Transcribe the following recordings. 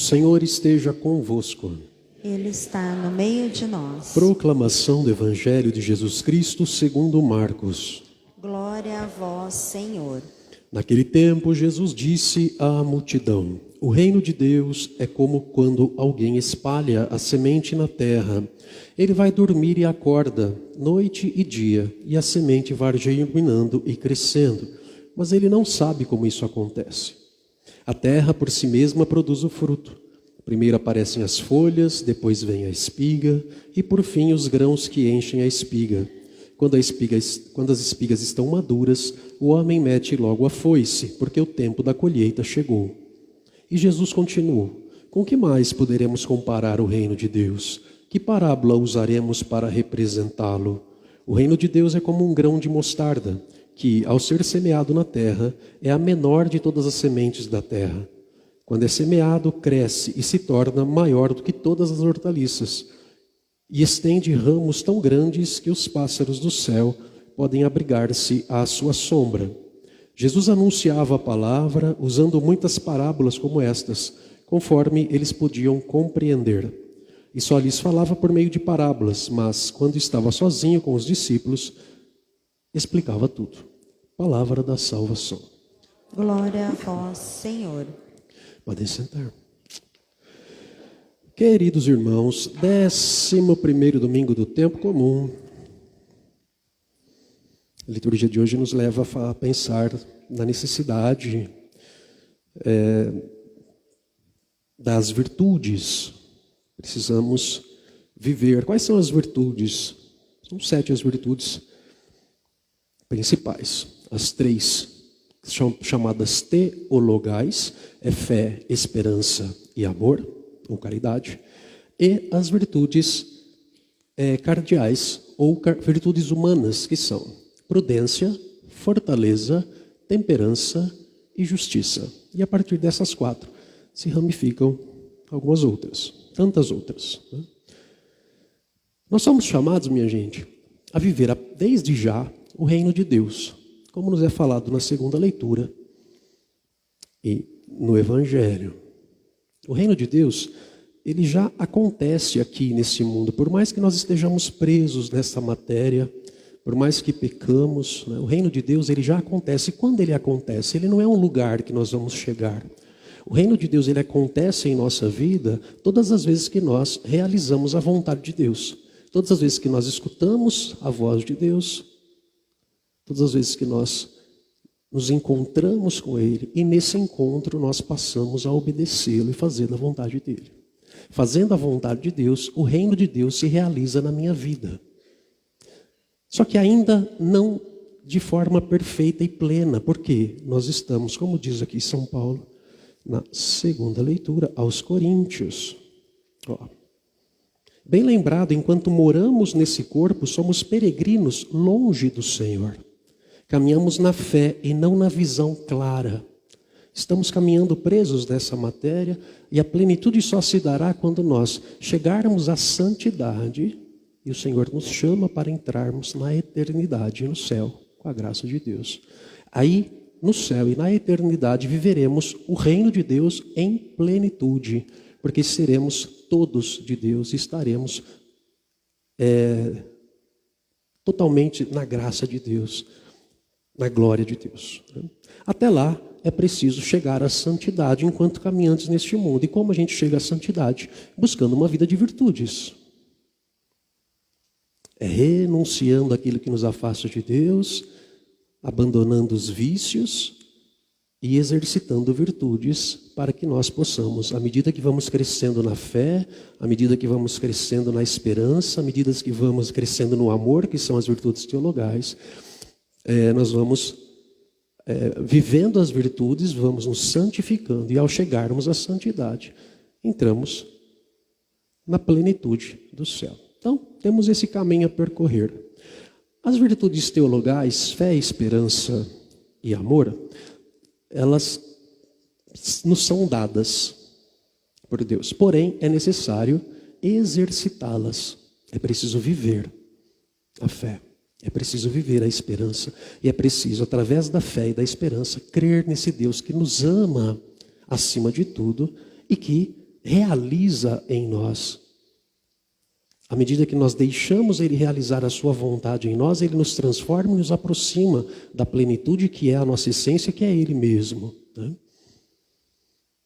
Senhor esteja convosco. Ele está no meio de nós. Proclamação do Evangelho de Jesus Cristo segundo Marcos. Glória a vós, Senhor. Naquele tempo, Jesus disse à multidão: O reino de Deus é como quando alguém espalha a semente na terra. Ele vai dormir e acorda, noite e dia, e a semente vai germinando e crescendo, mas ele não sabe como isso acontece. A terra por si mesma produz o fruto. Primeiro aparecem as folhas, depois vem a espiga e por fim os grãos que enchem a espiga. Quando as espigas estão maduras, o homem mete logo a foice, porque o tempo da colheita chegou. E Jesus continuou: Com que mais poderemos comparar o reino de Deus? Que parábola usaremos para representá-lo? O reino de Deus é como um grão de mostarda, que, ao ser semeado na terra, é a menor de todas as sementes da terra. Quando é semeado, cresce e se torna maior do que todas as hortaliças, e estende ramos tão grandes que os pássaros do céu podem abrigar-se à sua sombra. Jesus anunciava a palavra usando muitas parábolas como estas, conforme eles podiam compreender. E só lhes falava por meio de parábolas, mas quando estava sozinho com os discípulos, explicava tudo. Palavra da salvação. Glória a vós, Senhor. Podem sentar. Queridos irmãos, 11º domingo do tempo comum. A liturgia de hoje nos leva a pensar na necessidade das virtudes. Precisamos viver. Quais são as virtudes? São 7 as virtudes principais. As 3 são chamadas teologais, é fé, esperança e amor, ou caridade. E as virtudes cardeais, ou virtudes humanas, que são prudência, fortaleza, temperança e justiça. E a partir dessas 4 se ramificam algumas outras, tantas outras. Nós somos chamados, minha gente, a viver desde já o reino de Deus, como nos é falado na segunda leitura e no Evangelho. O reino de Deus, ele já acontece aqui nesse mundo, por mais que nós estejamos presos nessa matéria, por mais que pecamos, né? O reino de Deus, ele já acontece. E quando ele acontece, ele não é um lugar que nós vamos chegar. O reino de Deus, ele acontece em nossa vida todas as vezes que nós realizamos a vontade de Deus. Todas as vezes que nós escutamos a voz de Deus, todas as vezes que nós nos encontramos com Ele, e nesse encontro nós passamos a obedecê-lo e fazer a vontade dEle. Fazendo a vontade de Deus, o reino de Deus se realiza na minha vida. Só que ainda não de forma perfeita e plena, porque nós estamos, como diz aqui São Paulo, na segunda leitura, aos Coríntios. Bem lembrado, enquanto moramos nesse corpo, somos peregrinos longe do Senhor. Caminhamos na fé e não na visão clara. Estamos caminhando presos nessa matéria e a plenitude só se dará quando nós chegarmos à santidade e o Senhor nos chama para entrarmos na eternidade no céu, com a graça de Deus. Aí, no céu e na eternidade, viveremos o reino de Deus em plenitude, porque seremos todos de Deus e estaremos totalmente na graça de Deus, na glória de Deus. Até lá é preciso chegar à santidade enquanto caminhantes neste mundo. E como a gente chega à santidade? Buscando uma vida de virtudes. É renunciando àquilo que nos afasta de Deus, abandonando os vícios e exercitando virtudes para que nós possamos, à medida que vamos crescendo na fé, à medida que vamos crescendo na esperança, à medida que vamos crescendo no amor, que são as virtudes teologais, nós vamos vivendo as virtudes, vamos nos santificando, e ao chegarmos à santidade, entramos na plenitude do céu. Então, temos esse caminho a percorrer. As virtudes teologais, fé, esperança e amor, elas nos são dadas por Deus. Porém, é necessário exercitá-las. É preciso viver a fé. É preciso viver a esperança. E é preciso, através da fé e da esperança, crer nesse Deus que nos ama acima de tudo e que realiza em nós. À medida que nós deixamos Ele realizar a sua vontade em nós, Ele nos transforma e nos aproxima da plenitude que é a nossa essência, que é Ele mesmo, né?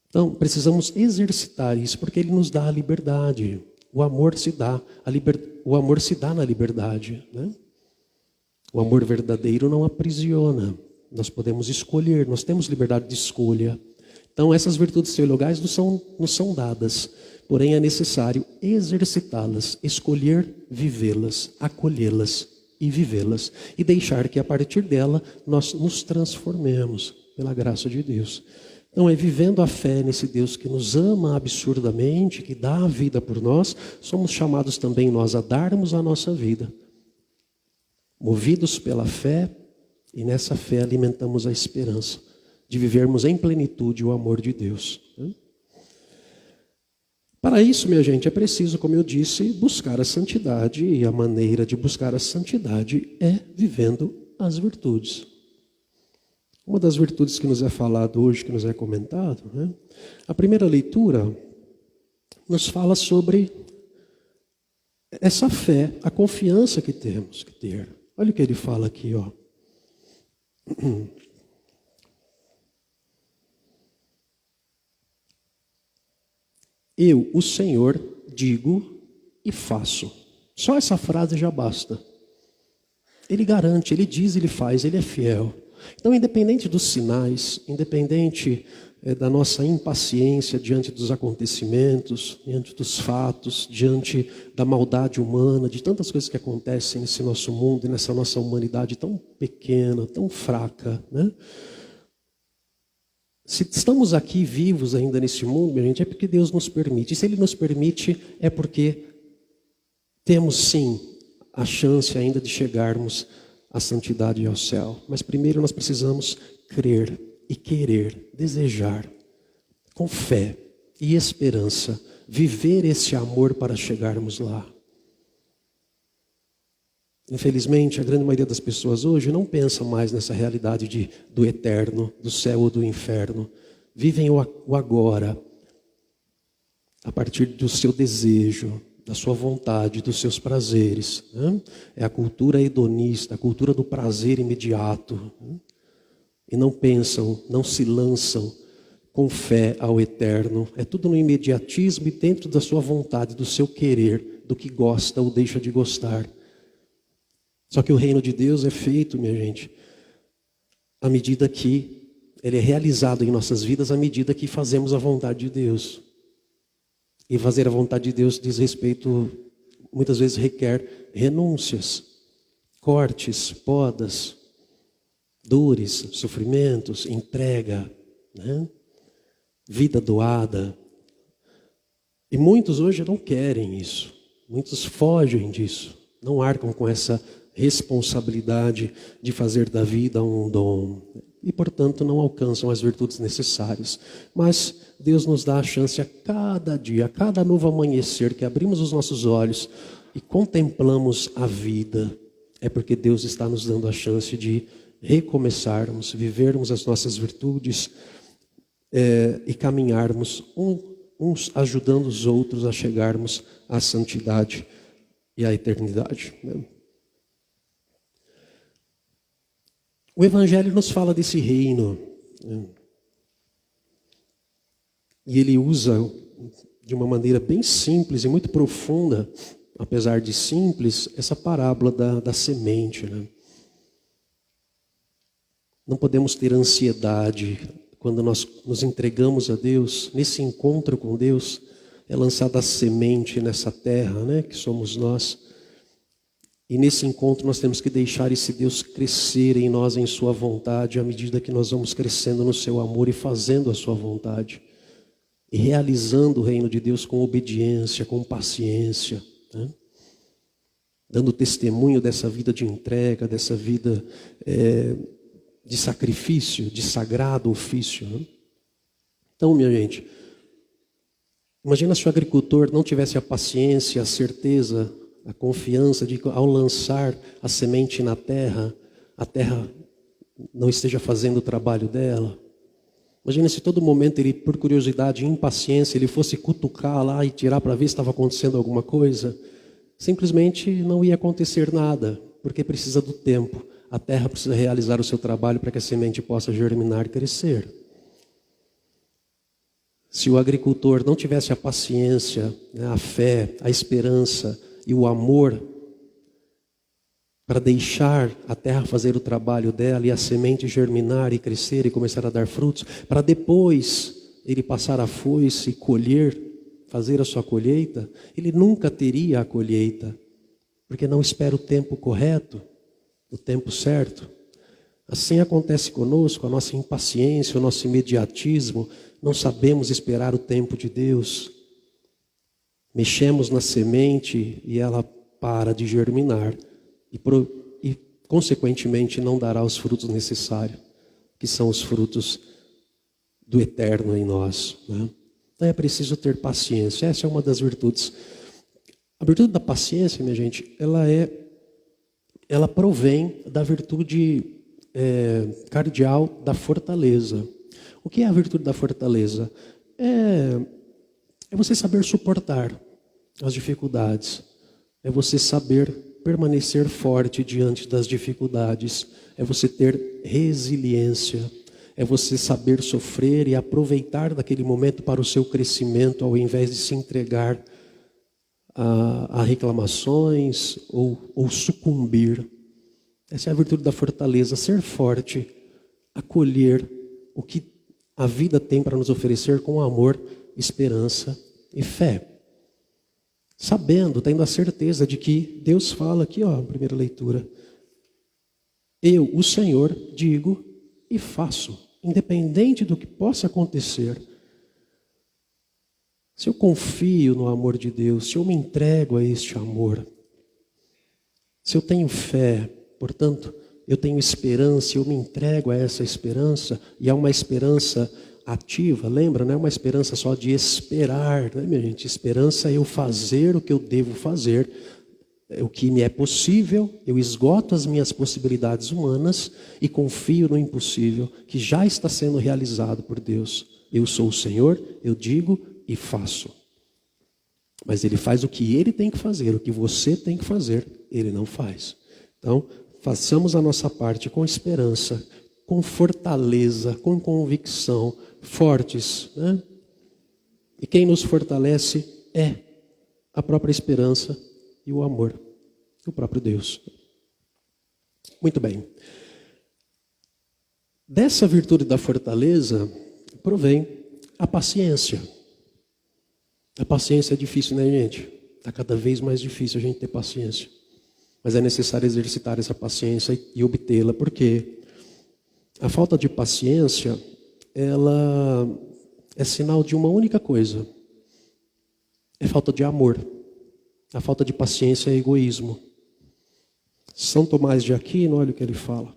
Então, precisamos exercitar isso, porque Ele nos dá a liberdade. O amor se dá, o amor se dá na liberdade, né? O amor verdadeiro não aprisiona. Nós podemos escolher, nós temos liberdade de escolha. Então, essas virtudes teologais nos são dadas, porém é necessário exercitá-las, escolher vivê-las, acolhê-las e vivê-las, e deixar que a partir dela nós nos transformemos pela graça de Deus. Então, é vivendo a fé nesse Deus que nos ama absurdamente, que dá a vida por nós, somos chamados também nós a darmos a nossa vida. Movidos pela fé, e nessa fé alimentamos a esperança de vivermos em plenitude o amor de Deus. Para isso, minha gente, é preciso, como eu disse, buscar a santidade, e a maneira de buscar a santidade é vivendo as virtudes. Uma das virtudes que nos é falado hoje, que nos é comentado, né? A primeira leitura nos fala sobre essa fé, a confiança que temos que ter. Olha o que ele fala aqui, ó. Eu, o Senhor, digo e faço. Só essa frase já basta. Ele garante, ele diz, ele faz, ele é fiel. Então, independente dos sinais, independente da nossa impaciência diante dos acontecimentos, diante dos fatos, diante da maldade humana, de tantas coisas que acontecem nesse nosso mundo e nessa nossa humanidade tão pequena, tão fraca, né? Se estamos aqui vivos ainda nesse mundo, minha gente, é porque Deus nos permite. E se Ele nos permite, é porque temos sim a chance ainda de chegarmos à santidade e ao céu. Mas primeiro nós precisamos crer e querer, desejar, com fé e esperança, viver esse amor para chegarmos lá. Infelizmente, a grande maioria das pessoas hoje não pensa mais nessa realidade do eterno, do céu ou do inferno. Vivem o agora, a partir do seu desejo, da sua vontade, dos seus prazeres, né? É a cultura hedonista, a cultura do prazer imediato, né? E não pensam, não se lançam com fé ao eterno. É tudo no imediatismo e dentro da sua vontade, do seu querer, do que gosta ou deixa de gostar. Só que o reino de Deus é feito, minha gente, à medida que ele é realizado em nossas vidas, à medida que fazemos a vontade de Deus. E fazer a vontade de Deus diz respeito, muitas vezes requer renúncias, cortes, podas, dores, sofrimentos, entrega, né? Vida doada. E muitos hoje não querem isso, muitos fogem disso, não arcam com essa responsabilidade de fazer da vida um dom e, portanto, não alcançam as virtudes necessárias. Mas Deus nos dá a chance a cada dia, a cada novo amanhecer que abrimos os nossos olhos e contemplamos a vida, é porque Deus está nos dando a chance de recomeçarmos, vivermos as nossas virtudes e caminharmos uns ajudando os outros a chegarmos à santidade e à eternidade, né? O Evangelho nos fala desse reino, né? E ele usa de uma maneira bem simples e muito profunda, apesar de simples, essa parábola da semente, né? Não podemos ter ansiedade quando nós nos entregamos a Deus. Nesse encontro com Deus é lançada a semente nessa terra, né, que somos nós. E nesse encontro nós temos que deixar esse Deus crescer em nós, em sua vontade, à medida que nós vamos crescendo no seu amor e fazendo a sua vontade. E realizando o reino de Deus com obediência, com paciência, né? Dando testemunho dessa vida de entrega, dessa vida de sacrifício, de sagrado ofício, né? Então, minha gente, imagina se o agricultor não tivesse a paciência, a certeza, a confiança de que ao lançar a semente na terra, a terra não esteja fazendo o trabalho dela. Imagina se todo momento ele, por curiosidade e impaciência, ele fosse cutucar lá e tirar para ver se estava acontecendo alguma coisa. Simplesmente não ia acontecer nada, porque precisa do tempo. A terra precisa realizar o seu trabalho para que a semente possa germinar e crescer. Se o agricultor não tivesse a paciência, né, a fé, a esperança e o amor para deixar a terra fazer o trabalho dela e a semente germinar e crescer e começar a dar frutos, para depois ele passar a foice e colher, fazer a sua colheita, ele nunca teria a colheita, porque não espera o tempo correto, o tempo certo. Assim acontece conosco, a nossa impaciência, o nosso imediatismo, não sabemos esperar o tempo de Deus. Mexemos na semente e ela para de germinar e consequentemente não dará os frutos necessários, que são os frutos do eterno em nós, né? Então é preciso ter paciência. Essa é uma das virtudes. A virtude da paciência, minha gente, ela provém da virtude cardeal da fortaleza. O que é a virtude da fortaleza? É você saber suportar as dificuldades. É você saber permanecer forte diante das dificuldades. É você ter resiliência. É você saber sofrer e aproveitar daquele momento para o seu crescimento, ao invés de se entregar a reclamações ou sucumbir. Essa é a virtude da fortaleza, ser forte, acolher o que a vida tem para nos oferecer com amor, esperança e fé. Sabendo, tendo a certeza de que Deus fala aqui, ó, primeira leitura. Eu, o Senhor, digo e faço, independente do que possa acontecer. Se eu confio no amor de Deus, se eu me entrego a este amor, se eu tenho fé, portanto, eu tenho esperança, eu me entrego a essa esperança, e é uma esperança ativa, lembra? Não é uma esperança só de esperar, né, minha gente? Esperança é eu fazer o que eu devo fazer, o que me é possível, eu esgoto as minhas possibilidades humanas e confio no impossível, que já está sendo realizado por Deus. Eu sou o Senhor, eu digo e faço. Mas Ele faz o que Ele tem que fazer, o que você tem que fazer, Ele não faz. Então, façamos a nossa parte com esperança, com fortaleza, com convicção, fortes, né? E quem nos fortalece é a própria esperança e o amor, o próprio Deus. Muito bem. Dessa virtude da fortaleza provém a paciência. A paciência é difícil, né, gente? Está cada vez mais difícil a gente ter paciência. Mas é necessário exercitar essa paciência e obtê-la, porque a falta de paciência, ela é sinal de uma única coisa. É falta de amor. A falta de paciência é egoísmo. São Tomás de Aquino, olha o que ele fala.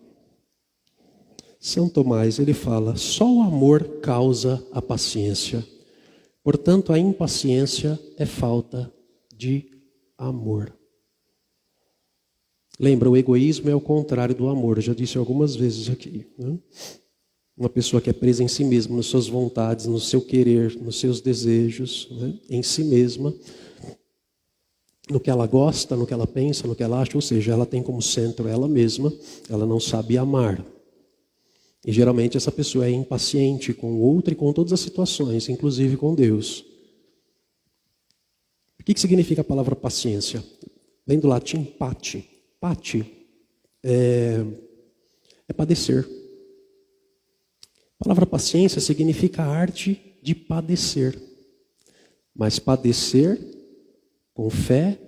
São Tomás, ele fala, só o amor causa a paciência. Portanto, a impaciência é falta de amor. Lembra, o egoísmo é o contrário do amor. Eu já disse algumas vezes aqui, né? Uma pessoa que é presa em si mesma, nas suas vontades, no seu querer, nos seus desejos, né? Em si mesma, no que ela gosta, no que ela pensa, no que ela acha, ou seja, ela tem como centro ela mesma, ela não sabe amar. E geralmente essa pessoa é impaciente com o outro e com todas as situações, inclusive com Deus. O que significa a palavra paciência? Vem do latim pati. Pati é padecer. A palavra paciência significa a arte de padecer. Mas padecer com fé,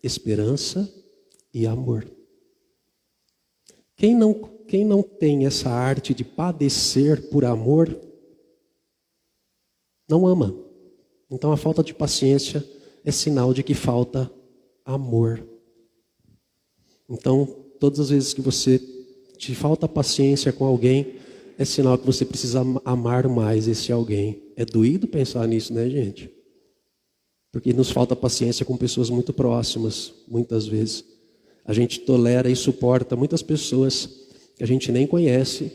esperança e amor. Quem não tem essa arte de padecer por amor, não ama. Então a falta de paciência é sinal de que falta amor. Então, todas as vezes que te falta paciência com alguém, é sinal que você precisa amar mais esse alguém. É doído pensar nisso, né, gente? Porque nos falta paciência com pessoas muito próximas, muitas vezes. A gente tolera e suporta muitas pessoas que a gente nem conhece,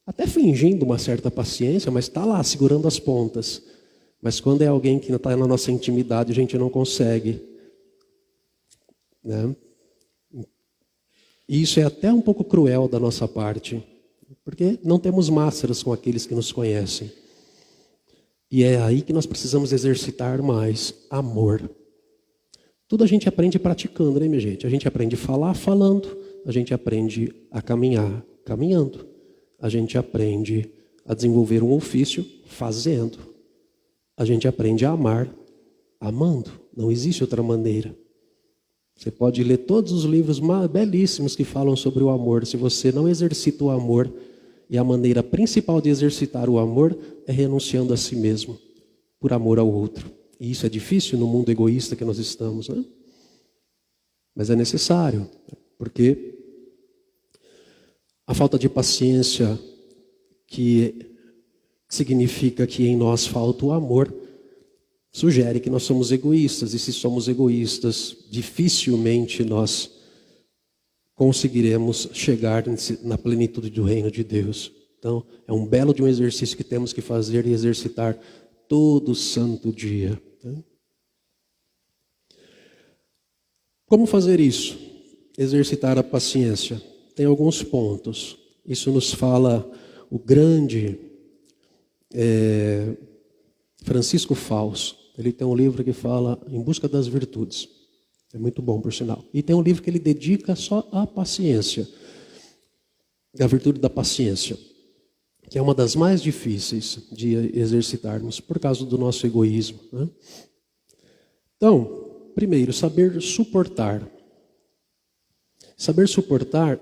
até fingindo uma certa paciência, mas está lá, segurando as pontas. Mas quando é alguém que está na nossa intimidade, a gente não consegue. Né? E isso é até um pouco cruel da nossa parte, porque não temos máscaras com aqueles que nos conhecem. E é aí que nós precisamos exercitar mais amor. Tudo a gente aprende praticando, né, minha gente? A gente aprende a falar falando, a gente aprende a caminhar caminhando, a gente aprende a desenvolver um ofício fazendo, a gente aprende a amar amando. Não existe outra maneira. Você pode ler todos os livros belíssimos que falam sobre o amor. Se você não exercita o amor, e a maneira principal de exercitar o amor é renunciando a si mesmo, por amor ao outro. E isso é difícil no mundo egoísta que nós estamos, né? Mas é necessário, porque a falta de paciência, que significa que em nós falta o amor, sugere que nós somos egoístas. E se somos egoístas, dificilmente nós conseguiremos chegar na plenitude do reino de Deus. Então, é um belo de um exercício que temos que fazer e exercitar todo santo dia. Como fazer isso? Exercitar a paciência. Tem alguns pontos. Isso nos fala o grande Francisco Fausto. Ele tem um livro que fala Em Busca das Virtudes. É muito bom, por sinal. E tem um livro que ele dedica só à paciência. A virtude da paciência. Que é uma das mais difíceis de exercitarmos por causa do nosso egoísmo, né? Então, primeiro, saber suportar. Saber suportar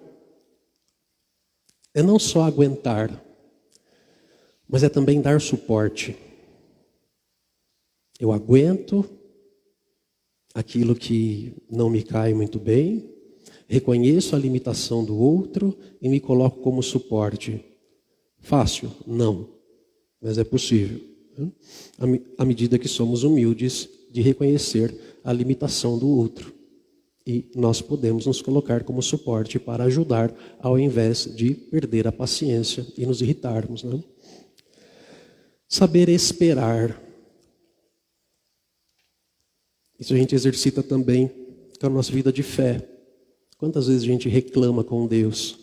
é não só aguentar, mas é também dar suporte. Eu aguento aquilo que não me cai muito bem, reconheço a limitação do outro e me coloco como suporte. Fácil? Não, mas é possível. À medida que somos humildes de reconhecer a limitação do outro. E nós podemos nos colocar como suporte para ajudar, ao invés de perder a paciência e nos irritarmos, né? Saber esperar. Isso a gente exercita também com a nossa vida de fé. Quantas vezes a gente reclama com Deus,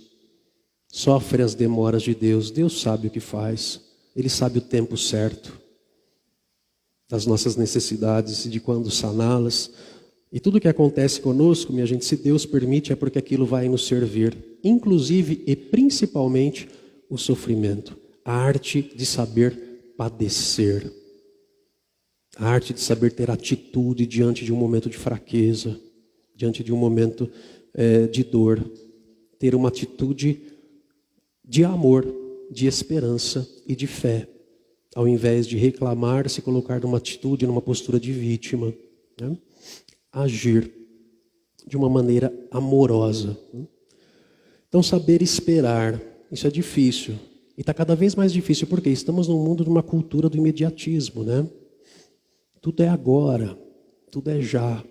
sofre as demoras de Deus. Deus sabe o que faz, Ele sabe o tempo certo das nossas necessidades e de quando saná-las. E tudo que acontece conosco, minha gente, se Deus permite, é porque aquilo vai nos servir, inclusive e principalmente o sofrimento, a arte de saber padecer. A arte de saber ter atitude diante de um momento de fraqueza, diante de um momento de dor. Ter uma atitude de amor, de esperança e de fé. Ao invés de reclamar, se colocar numa atitude, numa postura de vítima. Né? Agir de uma maneira amorosa. Então, saber esperar, isso é difícil. E está cada vez mais difícil, porque estamos num mundo de uma cultura do imediatismo, né? Tudo é agora, tudo é já.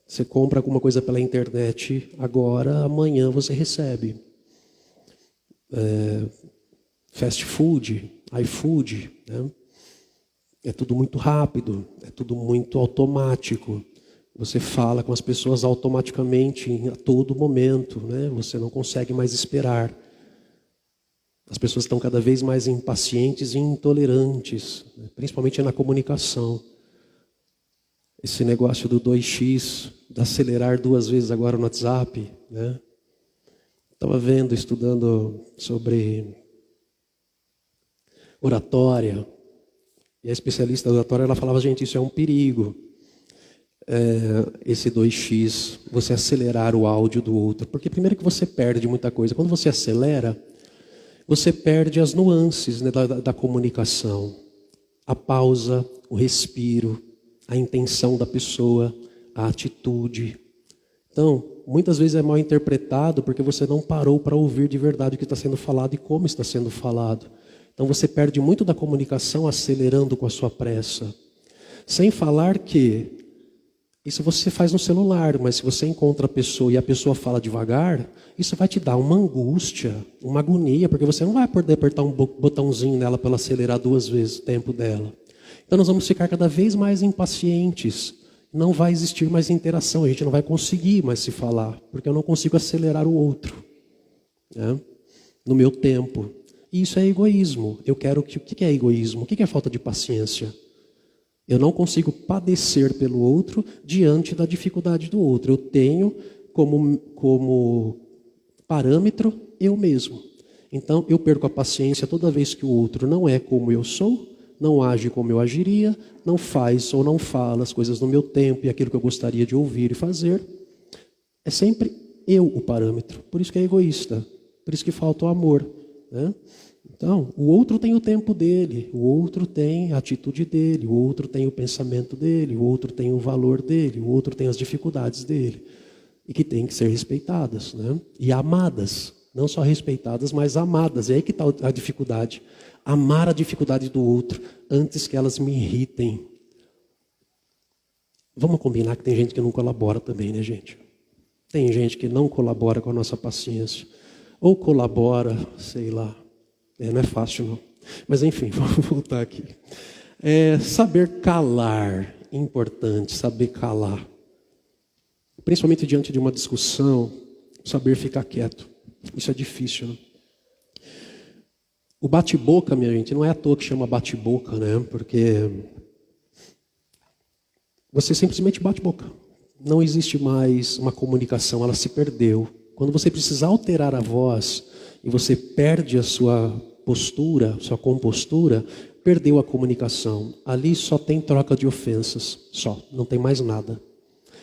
Você compra alguma coisa pela internet agora, amanhã você recebe. Fast food, iFood, né? É tudo muito rápido, é tudo muito automático. Você fala com as pessoas automaticamente a todo momento, né? Você não consegue mais esperar. As pessoas estão cada vez mais impacientes e intolerantes, né? Principalmente na comunicação. Esse negócio do 2x, de acelerar 2 vezes agora no WhatsApp, né? Estava estudando sobre oratória, e a especialista da oratória, ela falava, gente, isso é um perigo. Esse 2x, você acelerar o áudio do outro, porque primeiro que você perde muita coisa. Quando você acelera, você perde as nuances, né, da comunicação. A pausa, o respiro, a intenção da pessoa, a atitude. Então, muitas vezes é mal interpretado porque você não parou para ouvir de verdade o que está sendo falado e como está sendo falado. Então você perde muito da comunicação acelerando com a sua pressa. Sem falar que Isso você faz no celular, mas se você encontra a pessoa e a pessoa fala devagar, isso vai te dar uma angústia, uma agonia, porque você não vai poder apertar um botãozinho nela para ela acelerar 2 vezes o tempo dela. Então nós vamos ficar cada vez mais impacientes. Não vai existir mais interação, a gente não vai conseguir mais se falar, porque eu não consigo acelerar o outro, né, no meu tempo. E isso é egoísmo. Eu quero que... O que é egoísmo? O que é falta de paciência? Eu não consigo padecer pelo outro diante da dificuldade do outro. Eu tenho como parâmetro eu mesmo. Então eu perco a paciência toda vez que o outro não é como eu sou, não age como eu agiria, não faz ou não fala as coisas no meu tempo e aquilo que eu gostaria de ouvir e fazer. É sempre eu o parâmetro. Por isso que é egoísta. Por isso que falta o amor, né? Então, o outro tem o tempo dele, o outro tem a atitude dele, o outro tem o pensamento dele, o outro tem o valor dele, o outro tem as dificuldades dele. E que tem que ser respeitadas, né? E amadas. Não só respeitadas, mas amadas. É aí que está a dificuldade. Amar a dificuldade do outro antes que elas me irritem. Vamos combinar que tem gente que não colabora também, né, gente? Tem gente que não colabora com a nossa paciência. Ou colabora, sei lá. Não é fácil, não. Mas enfim, vamos voltar aqui. Saber calar, importante, saber calar. Principalmente diante de uma discussão, saber ficar quieto. Isso é difícil, né? O bate-boca, minha gente, não é à toa que chama bate-boca, né? Porque você simplesmente bate boca. Não existe mais uma comunicação, ela se perdeu. Quando você precisa alterar a voz e você perde a sua postura, sua compostura, perdeu a comunicação. Ali só tem troca de ofensas, só, não tem mais nada.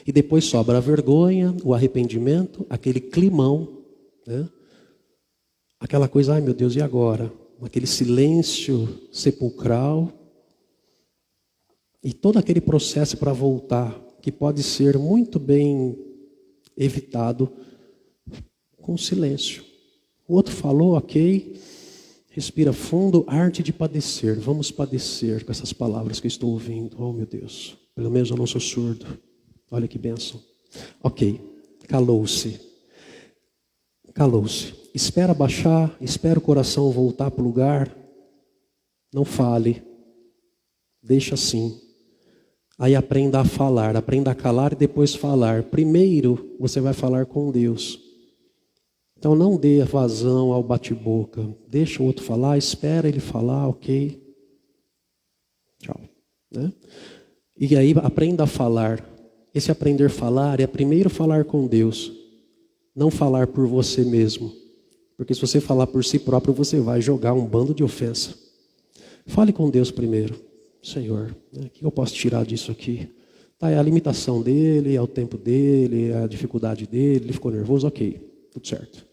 E depois sobra a vergonha, o arrependimento, aquele climão, né? Aquela coisa, ai meu Deus, e agora? Aquele silêncio sepulcral. E todo aquele processo para voltar, que pode ser muito bem evitado com silêncio. O outro falou, ok, respira fundo, arte de padecer. Vamos padecer com essas palavras que eu estou ouvindo. Oh meu Deus, pelo menos eu não sou surdo. Olha que bênção. Ok, calou-se. Calou-se. Espera baixar, espera o coração voltar para o lugar. Não fale. Deixa assim. Aí aprenda a falar, aprenda a calar e depois falar. Primeiro você vai falar com Deus. Então não dê vazão ao bate-boca. Deixa o outro falar, espera ele falar, ok. Tchau. Né? E aí aprenda a falar. Esse aprender a falar é primeiro falar com Deus. Não falar por você mesmo. Porque se você falar por si próprio, você vai jogar um bando de ofensa. Fale com Deus primeiro. Senhor, o que eu posso tirar disso aqui? Tá, é a limitação dele, é o tempo dele, é a dificuldade dele, ele ficou nervoso, ok, tudo certo.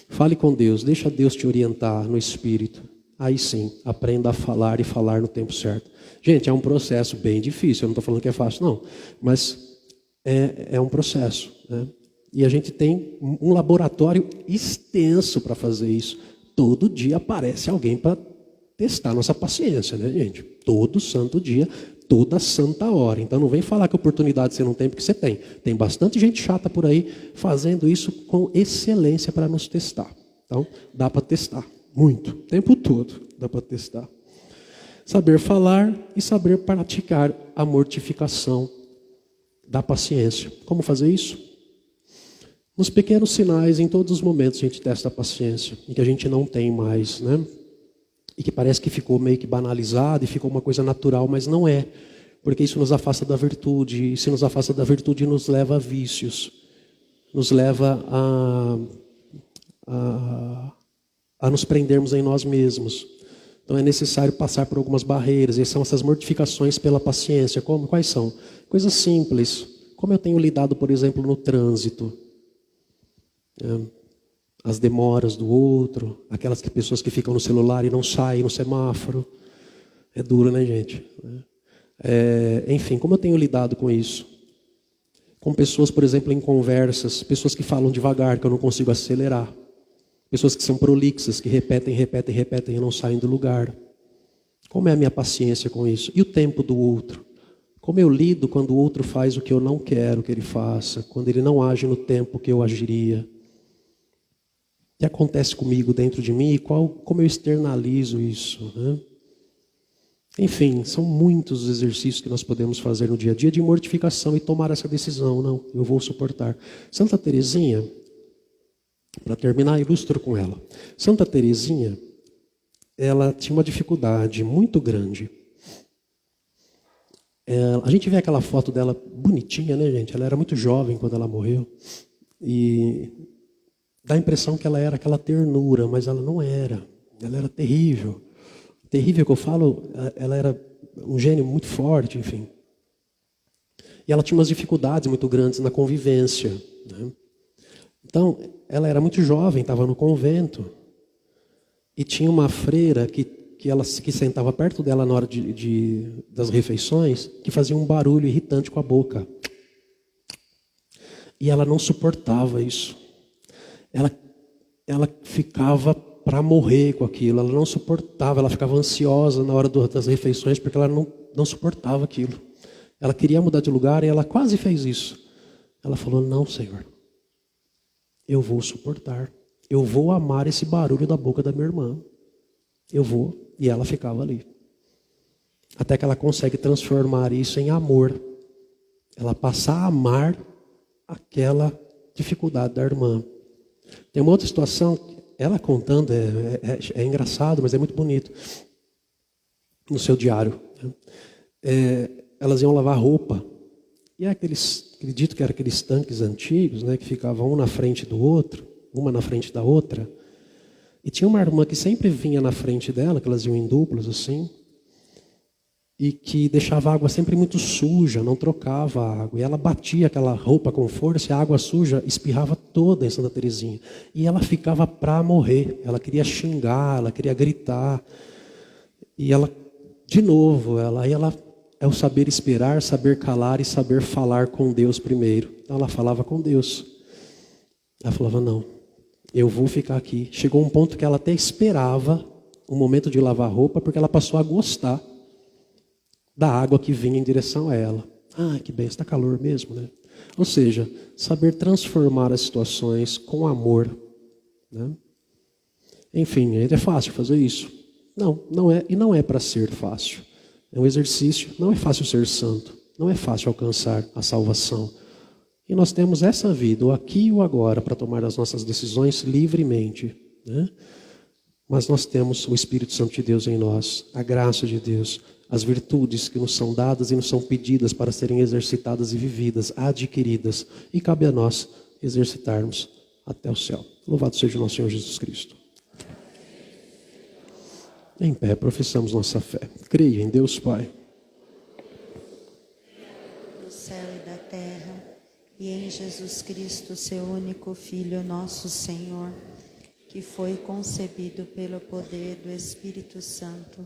Fale com Deus, deixa Deus te orientar no Espírito. Aí sim, aprenda a falar e falar no tempo certo. Gente, é um processo bem difícil, eu não estou falando que é fácil, não. Mas é um processo, né? E a gente tem um laboratório extenso para fazer isso. Todo dia aparece alguém para testar nossa paciência, né, gente? Todo santo dia, toda santa hora. Então não vem falar que oportunidade você não tem, porque você tem. Tem bastante gente chata por aí fazendo isso com excelência para nos testar. Então dá para testar, muito, o tempo todo dá para testar. Saber falar e saber praticar a mortificação da paciência. Como fazer isso? Nos pequenos sinais, em todos os momentos a gente testa a paciência, em que a gente não tem mais, né? E que parece que ficou meio que banalizado e ficou uma coisa natural, mas não é. Porque isso nos afasta da virtude, e se nos afasta da virtude nos leva a vícios, nos leva a nos prendermos em nós mesmos. Então é necessário passar por algumas barreiras, e são essas mortificações pela paciência. Quais são? Coisas simples, como eu tenho lidado, por exemplo, no trânsito. As demoras do outro, aquelas pessoas que ficam no celular e não saem no semáforo. É duro, né, gente? Enfim, como eu tenho lidado com isso? Com pessoas, por exemplo, em conversas, pessoas que falam devagar, que eu não consigo acelerar. Pessoas que são prolixas, que repetem e não saem do lugar. Como é a minha paciência com isso? E o tempo do outro? Como eu lido quando o outro faz o que eu não quero que ele faça, quando ele não age no tempo que eu agiria. O que acontece comigo dentro de mim e como eu externalizo isso, né? Enfim, são muitos os exercícios que nós podemos fazer no dia a dia de mortificação e tomar essa decisão. Não, eu vou suportar. Santa Teresinha, para terminar, ilustro com ela. Santa Teresinha, ela tinha uma dificuldade muito grande. A gente vê aquela foto dela bonitinha, né, gente? Ela era muito jovem quando ela morreu. E dá a impressão que ela era aquela ternura, mas ela não era. Ela era terrível. Terrível que eu falo, ela era um gênio muito forte, enfim. E ela tinha umas dificuldades muito grandes na convivência, né? Então, ela era muito jovem, estava no convento, e tinha uma freira que sentava perto dela na hora das refeições, que fazia um barulho irritante com a boca. E ela não suportava isso. Ela ficava para morrer com aquilo, ela não suportava, ela ficava ansiosa na hora das refeições, porque ela não suportava aquilo. Ela queria mudar de lugar e ela quase fez isso. Ela falou, não, Senhor, eu vou suportar, eu vou amar esse barulho da boca da minha irmã, eu vou, e ela ficava ali. Até que ela consegue transformar isso em amor, ela passa a amar aquela dificuldade da irmã. Tem uma outra situação, ela contando, é engraçado, mas é muito bonito, no seu diário. Elas iam lavar roupa, e acredito que eram aqueles tanques antigos, né, que ficavam um na frente do outro, uma na frente da outra, e tinha uma irmã que sempre vinha na frente dela, que elas iam em duplas assim, e que deixava a água sempre muito suja, não trocava a água. E ela batia aquela roupa com força e a água suja espirrava toda em Santa Teresinha. E ela ficava para morrer. Ela queria xingar, ela queria gritar. E ela, de novo, ela é o saber esperar, saber calar e saber falar com Deus primeiro. Então ela falava com Deus. Ela falava, não, eu vou ficar aqui. Chegou um ponto que ela até esperava o momento de lavar roupa, porque ela passou a gostar da água que vinha em direção a ela. Ah, que bem, está calor mesmo, né? Ou seja, saber transformar as situações com amor, né? Enfim, é fácil fazer isso? Não é, e não é para ser fácil. É um exercício, não é fácil ser santo, não é fácil alcançar a salvação. E nós temos essa vida, o aqui e o agora, para tomar as nossas decisões livremente, né? Mas nós temos o Espírito Santo de Deus em nós, a graça de Deus, as virtudes que nos são dadas e nos são pedidas para serem exercitadas e vividas, adquiridas. E cabe a nós exercitarmos até o céu. Louvado seja o nosso Senhor Jesus Cristo. Em pé, professamos nossa fé. Creia em Deus Pai, do céu e da terra, e em Jesus Cristo, seu único Filho, nosso Senhor, que foi concebido pelo poder do Espírito Santo,